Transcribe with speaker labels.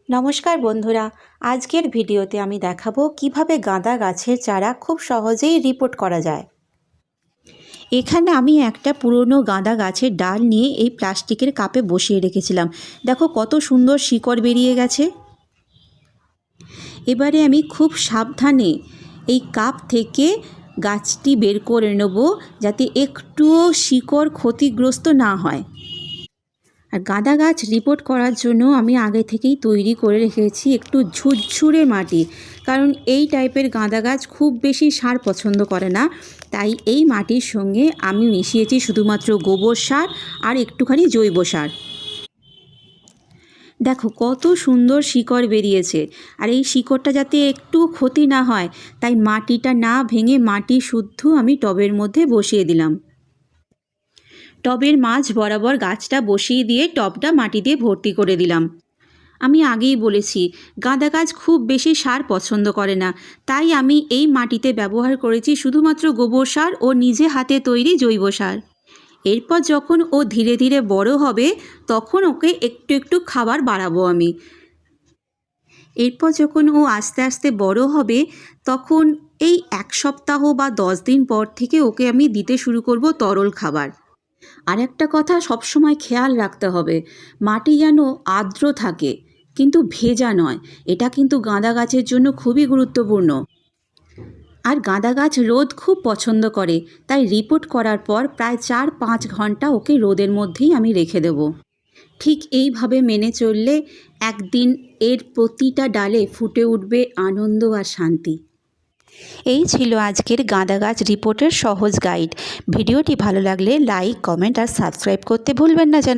Speaker 1: নমস্কার বন্ধুরা, আজকের ভিডিওতে আমি দেখাবো কিভাবে গাঁদা গাছের চারা খুব সহজেই রিপোর্ট করা যায়। এখানে আমি একটা পুরনো গাঁদা গাছের ডাল নিয়ে এই প্লাস্টিকের কাপে বসিয়ে রেখেছিলাম। দেখো কত সুন্দর শিকড় বেরিয়ে গেছে। এবারে আমি খুব সাবধানে এই কাপ থেকে গাছটি বের করে নেব, যাতে একটুও শিকড় ক্ষতিগ্রস্ত না হয়। আর গাঁদা গাছ রিপোর্ট করার জন্য আমি আগে থেকেই তৈরি করে রেখেছি একটু ঝুরঝুরে মাটি, কারণ এই টাইপের গাঁদা গাছ খুব বেশি সার পছন্দ করে না। তাই এই মাটির সঙ্গে আমি মিশিয়েছি শুধুমাত্র গোবর সার আর একটুখানি জৈব সার। দেখো কত সুন্দর শিকড় বেরিয়েছে। আর এই শিকড়টা যাতে একটু ক্ষতি না হয়, তাই মাটিটা না ভেঙে মাটি শুদ্ধ আমি টবের মধ্যে বসিয়ে দিলাম। টবের মাঝ বরাবর গাছটা বসিয়ে দিয়ে টবটা মাটি দিয়ে ভর্তি করে দিলাম। আমি আগেই বলেছি, গাঁদা গাছ খুব বেশি সার পছন্দ করে না, তাই আমি এই মাটিতে ব্যবহার করেছি শুধুমাত্র গোবর সার ও নিজে হাতে তৈরি জৈব সার। এরপর যখন ও ধীরে ধীরে বড় হবে, তখন ওকে একটু একটু খাবার বাড়াবো আমি। এরপর যখন ও আস্তে আস্তে বড় হবে, তখন এই 1 সপ্তাহ বা 10 দিন পর থেকে ওকে আমি দিতে শুরু করব তরল খাবার। আর একটা কথা সবসময় খেয়াল রাখতে হবে, মাটি যেন আর্দ্র থাকে, কিন্তু ভেজা নয়। এটা কিন্তু গাঁদা গাছের জন্য খুবই গুরুত্বপূর্ণ। আর গাঁদা গাছ রোদ খুব পছন্দ করে, তাই রিপোর্ট করার পর প্রায় 4-5 ঘন্টা ওকে রোদের মধ্যেই আমি রেখে দেব। ঠিক এইভাবে মেনে চললে একদিন এর প্রতিটা ডালে ফুটে উঠবে আনন্দ আর শান্তি। এই ছিল আজকের গাঁদা গাছ রিপোর্টের সহজ গাইড। ভিডিওটি ভালো লাগলে লাইক, কমেন্ট আর সাবস্ক্রাইব করতে ভুলবেন না যেন।